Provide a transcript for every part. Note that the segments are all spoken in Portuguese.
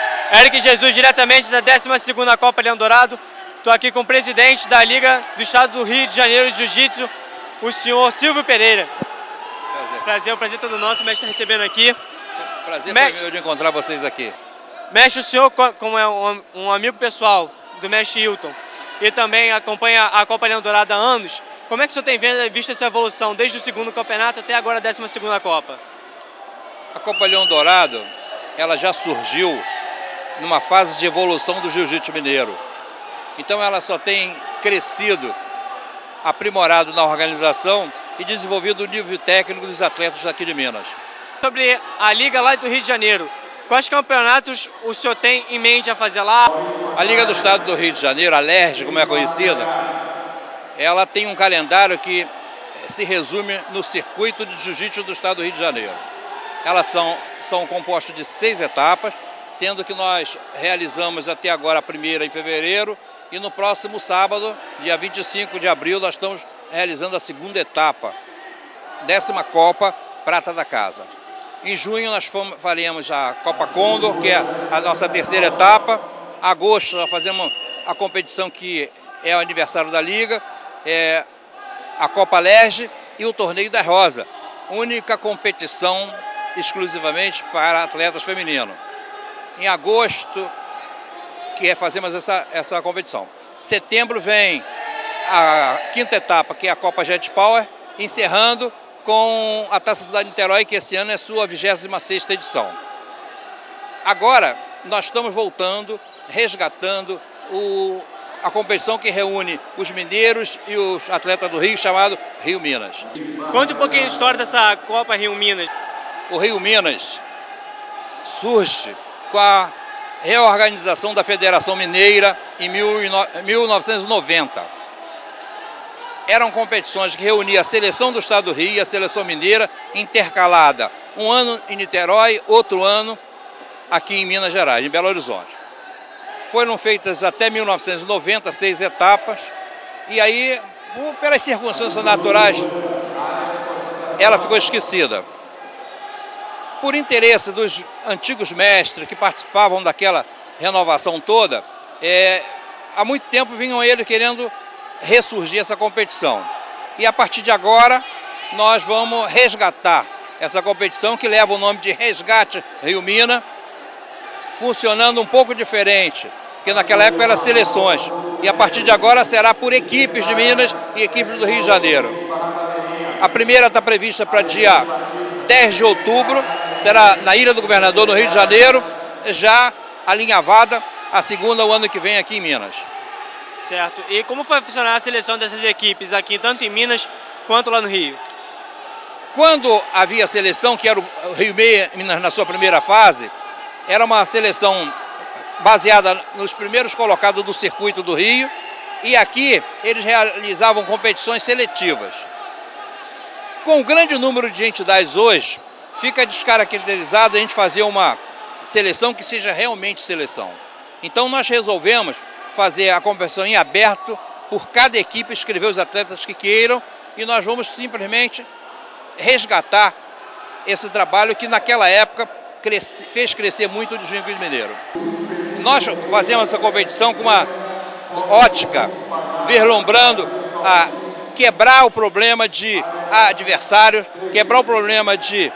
Eric Jesus, diretamente da 12ª Copa Leão Dourado. Estou aqui com o presidente da Liga do Estado do Rio de Janeiro de Jiu-Jitsu, o senhor Silvio Pereira. Prazer, o prazer é todo nosso, o mestre está recebendo aqui. Prazer foi meu de encontrar vocês aqui. Mestre, o senhor, como é um amigo pessoal do mestre Hilton e também acompanha a Copa Leão Dourado há anos, como é que o senhor tem visto essa evolução desde o segundo campeonato até agora a 12ª Copa? A Copa Leão Dourado, ela já surgiu numa fase de evolução do jiu-jitsu mineiro. Então ela só tem crescido, aprimorado na organização e desenvolvido o nível técnico dos atletas daqui de Minas. Sobre a Liga lá do Rio de Janeiro, quais campeonatos o senhor tem em mente a fazer lá? A Liga do Estado do Rio de Janeiro, a LERJ, como é conhecida, ela tem um calendário que se resume no circuito de jiu-jitsu do Estado do Rio de Janeiro. Elas são compostas de 6 etapas, sendo que nós realizamos até agora a primeira em fevereiro e no próximo sábado, dia 25 de abril, nós estamos realizando a segunda etapa, 10ª Copa Prata da Casa. Em junho nós faremos a Copa Condor, que é a nossa terceira etapa. Em agosto nós fazemos a competição que é o aniversário da Liga, a Copa LERJ e o Torneio da Rosa, única competição exclusivamente para atletas femininos. Em agosto fazemos essa competição. Setembro vem a 5ª etapa, que é a Copa Jet Power, encerrando com a Taça Cidade de Niterói, que esse ano é sua 26ª edição. Agora, nós estamos voltando, resgatando a competição que reúne os mineiros e os atletas do Rio, chamado Rio Minas. Conta um pouquinho a história dessa Copa Rio Minas. O Rio Minas surge com a reorganização da Federação Mineira em 1990. Eram competições que reuniam a seleção do Estado do Rio e a seleção mineira intercalada. Um ano em Niterói, outro ano aqui em Minas Gerais, em Belo Horizonte. Foram feitas até 1990, 6 etapas, e aí, pelas circunstâncias naturais, ela ficou esquecida. Por interesse dos antigos mestres que participavam daquela renovação toda, há muito tempo vinham eles querendo ressurgir essa competição. E a partir de agora, nós vamos resgatar essa competição que leva o nome de Resgate Rio Minas, funcionando um pouco diferente, porque naquela época eram seleções. E a partir de agora será por equipes de Minas e equipes do Rio de Janeiro. A primeira está prevista para dia 10 de outubro, será na Ilha do Governador, no Rio de Janeiro, já alinhavada, a segunda o ano que vem aqui em Minas. Certo. E como vai funcionar a seleção dessas equipes aqui, tanto em Minas quanto lá no Rio? Quando havia seleção, que era o Rio Minas na sua primeira fase, era uma seleção baseada nos primeiros colocados do circuito do Rio, e aqui eles realizavam competições seletivas. Com o grande número de entidades hoje, fica descaracterizado a gente fazer uma seleção que seja realmente seleção. Então nós resolvemos fazer a competição em aberto, por cada equipe escrever os atletas que queiram, e nós vamos simplesmente resgatar esse trabalho que naquela época fez crescer muito o jiu-jitsu mineiro. Nós fazemos essa competição com uma ótica, vislumbrando a quebrar o problema de adversário, quebrar o problema de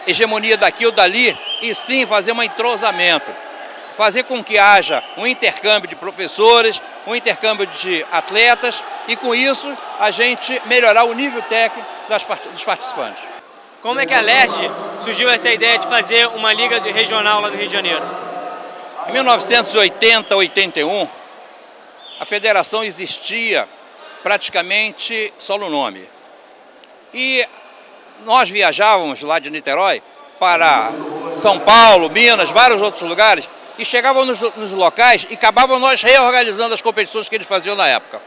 hegemonia daqui ou dali, e sim fazer um entrosamento. Fazer com que haja um intercâmbio de professores, um intercâmbio de atletas, e com isso a gente melhorar o nível técnico dos participantes. Como é que a LERJ surgiu essa ideia de fazer uma liga regional lá no Rio de Janeiro? Em 1980, 81, a federação existia praticamente só no nome. E nós viajávamos lá de Niterói para São Paulo, Minas, vários outros lugares, e chegávamos nos locais e acabávamos nós reorganizando as competições que eles faziam na época.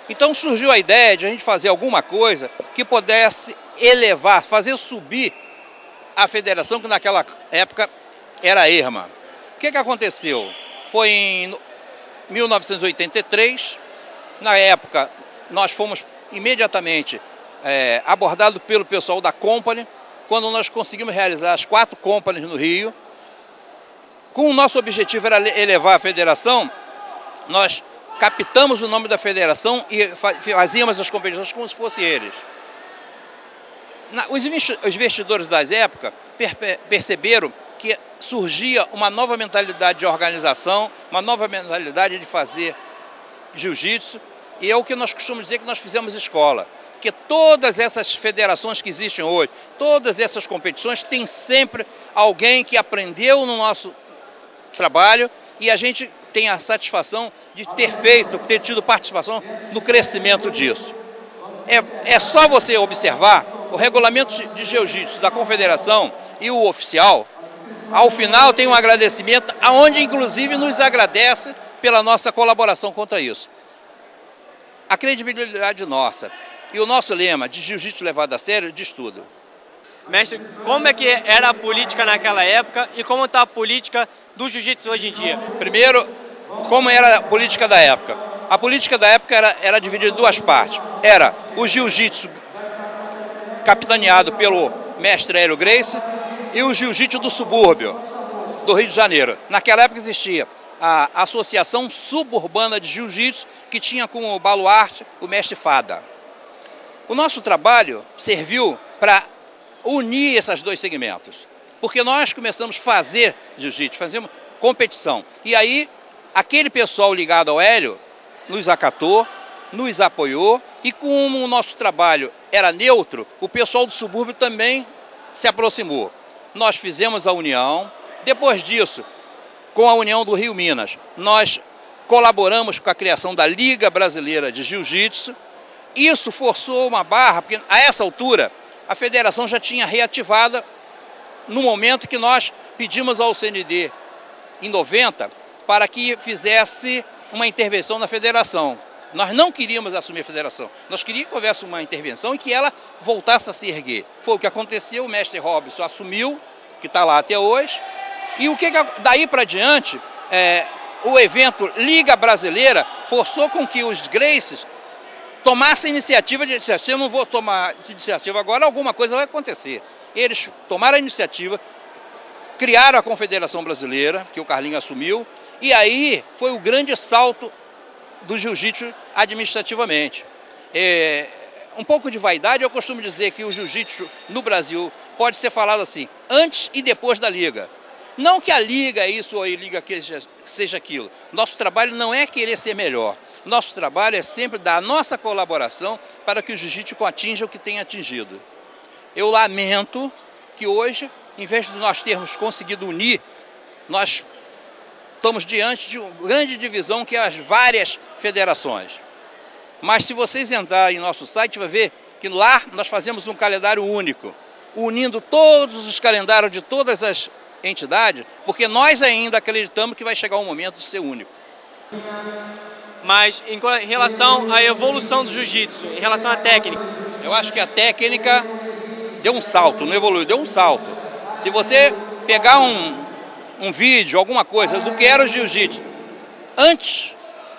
Então surgiu a ideia de a gente fazer alguma coisa que pudesse elevar, fazer subir a federação, que naquela época era a ERMA. O que aconteceu? Foi em 1983, na época nós fomos imediatamente abordados pelo pessoal da Company, quando nós conseguimos realizar as 4 companies no Rio, Com o nosso objetivo era elevar a federação, nós captamos o nome da federação e fazíamos as competições como se fossem eles. Os investidores das épocas perceberam que surgia uma nova mentalidade de organização, uma nova mentalidade de fazer jiu-jitsu, e é o que nós costumamos dizer que nós fizemos escola. Que todas essas federações que existem hoje, todas essas competições, tem sempre alguém que aprendeu no nosso trabalho e a gente tem a satisfação de ter tido participação no crescimento disso. É só você observar o regulamento de jiu-jitsu da confederação e o oficial. Ao final tem um agradecimento, onde inclusive nos agradece pela nossa colaboração contra isso. A credibilidade nossa e o nosso lema de jiu-jitsu levado a sério diz tudo. Mestre, como é que era a política naquela época e como está a política do jiu-jitsu hoje em dia? Primeiro, como era a política da época? A política da época era dividida em duas partes. Era o jiu-jitsu capitaneado pelo mestre Hélio Gracie e o jiu-jitsu do subúrbio do Rio de Janeiro. Naquela época existia a Associação Suburbana de Jiu-Jitsu, que tinha como baluarte o mestre Fada. O nosso trabalho serviu para unir esses dois segmentos, porque nós começamos a fazer jiu-jitsu, fazemos competição. E aí, aquele pessoal ligado ao Hélio nos acatou, nos apoiou, e como o nosso trabalho era neutro, o pessoal do subúrbio também se aproximou. Nós fizemos a união. Depois disso, com a união do Rio Minas, nós colaboramos com a criação da Liga Brasileira de Jiu-Jitsu. Isso forçou uma barra, porque a essa altura a federação já tinha reativada no momento que nós pedimos ao CND, em 90, para que fizesse uma intervenção na federação. Nós não queríamos assumir a federação, nós queríamos que houvesse uma intervenção e que ela voltasse a se erguer. Foi o que aconteceu, o mestre Robson assumiu, que está lá até hoje, e o que daí para diante, o evento Liga Brasileira forçou com que os Gracies tomassem a iniciativa de dizer, se eu não vou tomar iniciativa agora, alguma coisa vai acontecer. Eles tomaram a iniciativa, criaram a Confederação Brasileira, que o Carlinhos assumiu, e aí foi o grande salto do jiu-jitsu administrativamente. Um pouco de vaidade, eu costumo dizer que o jiu-jitsu no Brasil pode ser falado assim, antes e depois da Liga. Não que a Liga é isso ou a Liga seja aquilo. Nosso trabalho não é querer ser melhor. Nosso trabalho é sempre dar a nossa colaboração para que o jiu-jitsu atinja o que tem atingido. Eu lamento que hoje, em vez de nós termos conseguido unir, nós estamos diante de uma grande divisão que é as várias federações. Mas se vocês entrarem em nosso site, vai ver que lá nós fazemos um calendário único, unindo todos os calendários de todas as entidades, porque nós ainda acreditamos que vai chegar um momento de ser único. Mas em relação à evolução do jiu-jitsu, em relação à técnica? Eu acho que a técnica deu um salto, não evoluiu, deu um salto. Se você pegar um vídeo, alguma coisa do que era o jiu-jitsu antes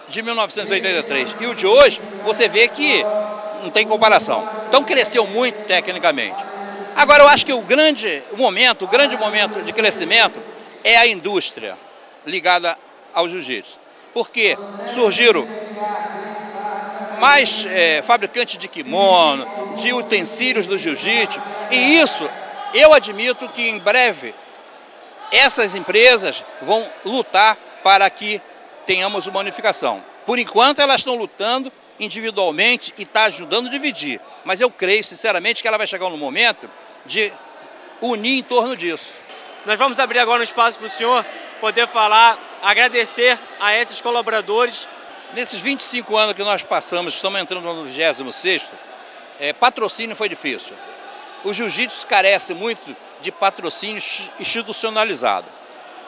de 1983 e o de hoje, você vê que não tem comparação. Então cresceu muito tecnicamente. Agora eu acho que o grande momento de crescimento é a indústria ligada ao jiu-jitsu. Porque surgiram mais fabricantes de kimono, de utensílios do jiu-jitsu, e isso eu admito que em breve essas empresas vão lutar para que tenhamos uma unificação. Por enquanto elas estão lutando individualmente e está ajudando a dividir, mas eu creio sinceramente que ela vai chegar no momento de unir em torno disso. Nós vamos abrir agora um espaço para o senhor poder falar, agradecer a esses colaboradores. Nesses 25 anos que nós passamos, estamos entrando no 26º, patrocínio foi difícil. O jiu-jitsu carece muito de patrocínio institucionalizado.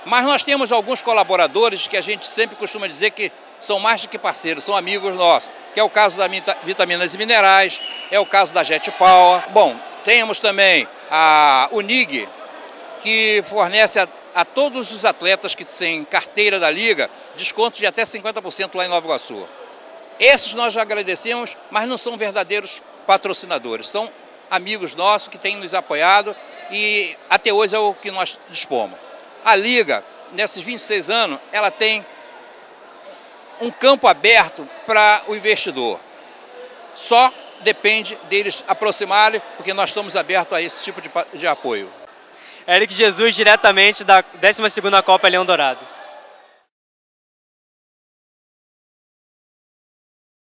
Mas nós temos alguns colaboradores que a gente sempre costuma dizer que são mais do que parceiros, são amigos nossos, que é o caso da Vitaminas e Minerais, é o caso da Jet Power. Bom, temos também a Unig, que fornece a todos os atletas que têm carteira da Liga, descontos de até 50% lá em Nova Iguaçu. Esses nós já agradecemos, mas não são verdadeiros patrocinadores, são amigos nossos que têm nos apoiado e até hoje é o que nós dispomos. A Liga nesses 26 anos, ela tem um campo aberto para o investidor. Só depende deles aproximarem, porque nós estamos abertos a esse tipo de apoio. Eric Jesus, diretamente da 12ª Copa Leão Dourado.